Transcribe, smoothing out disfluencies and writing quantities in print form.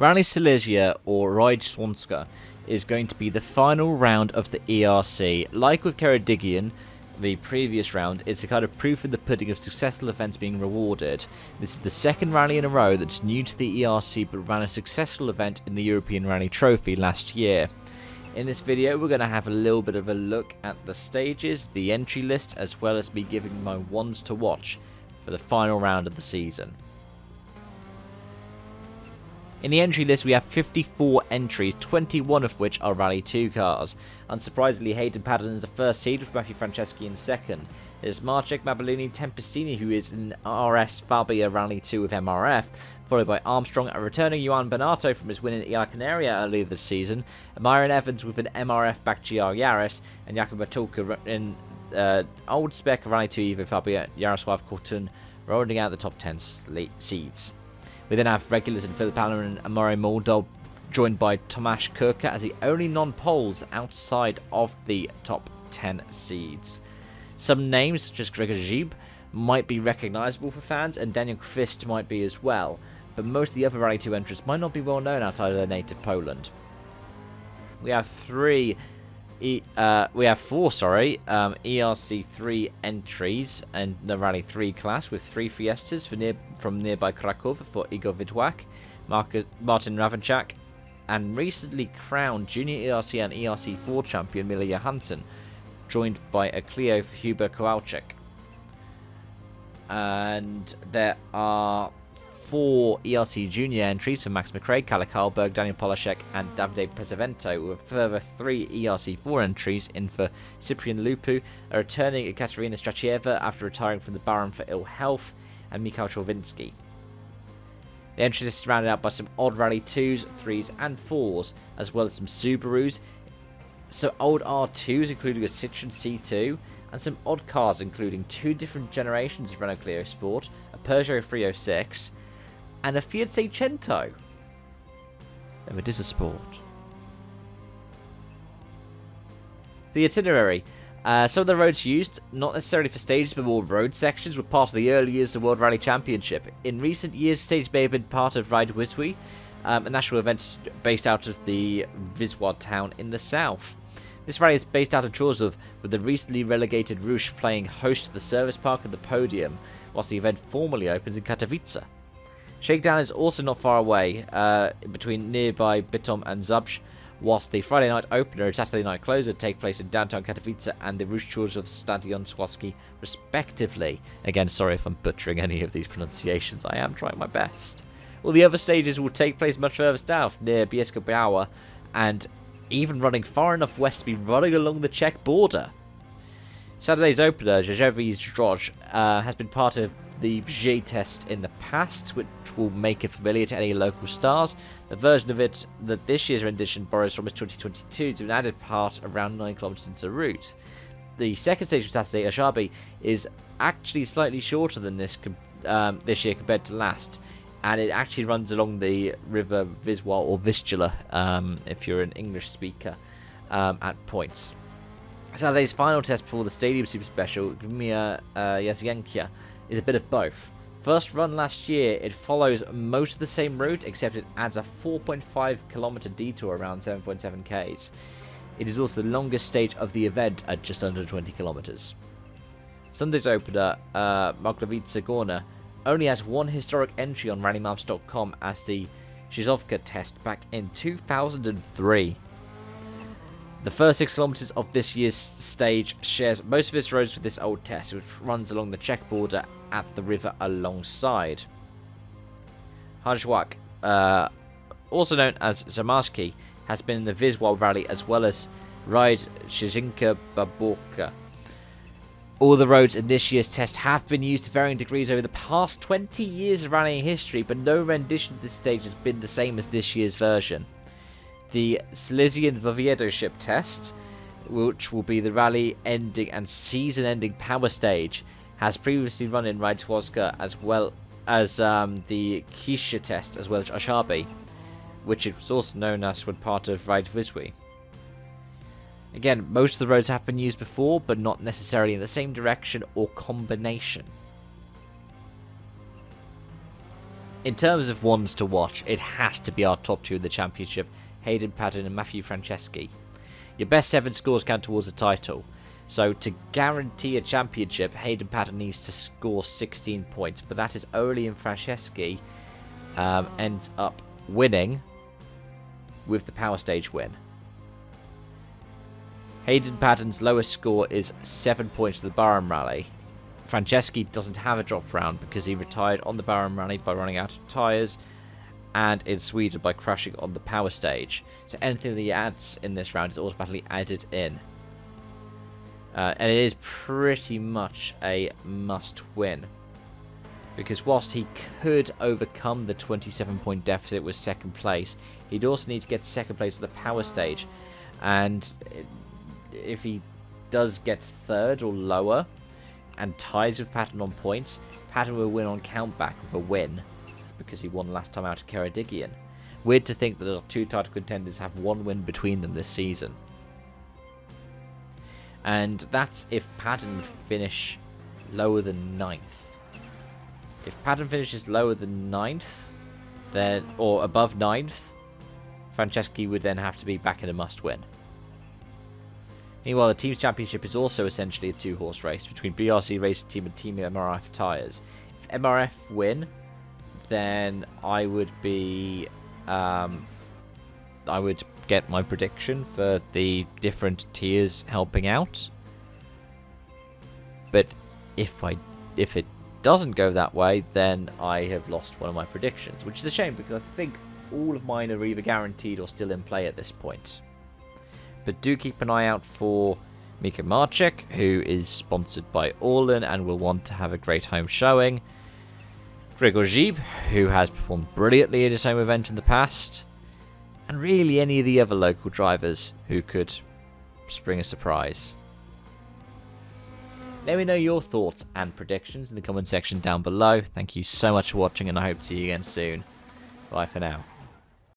Rally Silesia, or Rajd Śląska, is going to be the final round of the ERC. Like with Ceredigion, the previous round, it's a kind of proof in the pudding of successful events being rewarded. This is the second rally in a row that's new to the ERC but ran a successful event in the European Rally Trophy last year. In this video, we're going to have a little bit of a look at the stages, the entry list, as well as me giving my ones to watch for the final round of the season. In the entry list, we have 54 entries, 21 of which are Rally 2 cars. Unsurprisingly, Hayden Paddon is the first seed, with Matthew Franceschi in second. There's Marcek Mabaluni Tempestini, who is in RS Fabia Rally 2 with MRF, followed by Armstrong, a returning Juan Bernardo from his win in Itinerary earlier this season, Myron Evans with an MRF-backed GR Yaris, and Jakub Matulka in Old Spec Rally 2 Evo Fabia Jarosław Kortun, rounding out the top 10 seeds. We then have regulars in Philip Allen and Amore Moldov, joined by Tomasz Kurka as the only non-poles outside of the top 10 seeds. Some names, such as Gregor Zib, might be recognisable for fans, and Daniel Kvist might be as well, but most of the other Rally 2 entrants might not be well known outside of their native Poland. We have four ERC3 entries in the Rally 3 class, with 3 Fiestas from nearby Krakow for Igor Widwak, Martin Ravenchak, and recently crowned Junior ERC and ERC4 champion Mila Johansson, joined by a Clio for Huber Kowalczyk. And there are 4 ERC Junior entries for Max McRae, Kalle Karlberg, Daniel Polashek, and Davide Pesavento, with further 3 ERC4 entries in for Cyprian Lupu, a returning Ekaterina Strachieva after retiring from the Baron for ill health, and Mikhail Chorvinsky. The entry list is rounded out by some odd Rally 2s, 3s, and 4s, as well as some Subarus, some old R2s, including a Citroen C2, and some odd cars, including 2 different generations of Renault Clio Sport, a Peugeot 306, and a Fiat Seicento. Though it is a sport. The itinerary. Some of the roads used, not necessarily for stages but more road sections, were part of the early years of the World Rally Championship. In recent years, stages may have been part of Rajd Wisły, a national event based out of the Wisła town in the south. This rally is based out of Chorzów, with the recently relegated Rush playing host to the service park and the podium, whilst the event formally opens in Katowice. Shakedown is also not far away, between nearby Bytom and Zabrze, whilst the Friday night opener and Saturday night closer take place in downtown Katowice and the Rush Chorzów Stadion Sławski, respectively. Again, sorry if I'm butchering any of these pronunciations, I am trying my best. All the other stages will take place much further south, near Bielsko-Biała, and even running far enough west to be running along the Czech border. Saturday's opener, Rzeszów Zdrój, has been part of the Brzeg test in the past, which will make it familiar to any local stars. The version of it that this year's rendition borrows from is 2022 to an added part around 9 km into the route. The second stage of Saturday, Ashabi, is actually slightly shorter than this year compared to last, and it actually runs along the river Wisła, or Vistula, if you're an English speaker, at points. Saturday's final test before the Stadium Super Special, Gmina Jastrzębia, is a bit of both. First run last year, it follows most of the same route, except it adds a 4.5 kilometer detour around 7.7 k's. It is also the longest stage of the event at just under 20 kilometers. Sunday's opener, Maglovice Gorna, only has one historic entry on RallyMaps.com as the Zizovka test back in 2003. The first 6 kilometers of this year's stage shares most of its roads with this old test, which runs along the Czech border at the river alongside. Hajwak, also known as Zamarski, has been in the Wisła rally as well as Rajd Szczecinka Baborka. All the roads in this year's test have been used to varying degrees over the past 20 years of rallying history, but no rendition of this stage has been the same as this year's version. The Silesian Voivodeship test, which will be the rally-ending and season-ending power stage, has previously run in Rajd Śląska, as well as the Kisha test, as well as Ashabi, which is also known as when part of Rajd Wisły. Again, most of the roads have been used before, but not necessarily in the same direction or combination. in terms of ones to watch, it has to be our top 2 in the championship, Hayden Paddon and Matthew Franceschi. Your best 7 scores count towards the title. So to guarantee a championship, Hayden Paddon needs to score 16 points, but that is only if Franceschi ends up winning with the power stage win. Hayden Paddon's lowest score is 7 points to the Barham Rally. Franceschi doesn't have a drop round because he retired on the Barham Rally by running out of tyres, and in Sweden by crashing on the power stage. So anything that he adds in this round is automatically added in. And it is pretty much a must win. Because whilst he could overcome the 27-point deficit with second place, he'd also need to get second place at the power stage. And if he does get third or lower and ties with Patton on points, Patton will win on countback with a win, because he won last time out at Ceredigion. Weird to think that our 2 title contenders have 1 win between them this season. And that's if Patton finish lower than 9th. If Patton finishes lower than 9th, then, or above 9th, Franceschi would then have to be back in a must-win. Meanwhile, the Team's Championship is also essentially a 2-horse race between BRC Racing Team and Team MRF tyres. If MRF win, then I would be... I would get my prediction for the different tiers helping out. But if it doesn't go that way, then I have lost one of my predictions, which is a shame because I think all of mine are either guaranteed or still in play at this point. But do keep an eye out for Mika Marcek, who is sponsored by Orlen and will want to have a great home showing. Gregor Gib, who has performed brilliantly at his home event in the past. And really any of the other local drivers who could spring a surprise. Let me know your thoughts and predictions in the comment section down below. Thank you so much for watching, and I hope to see you again soon. Bye for now.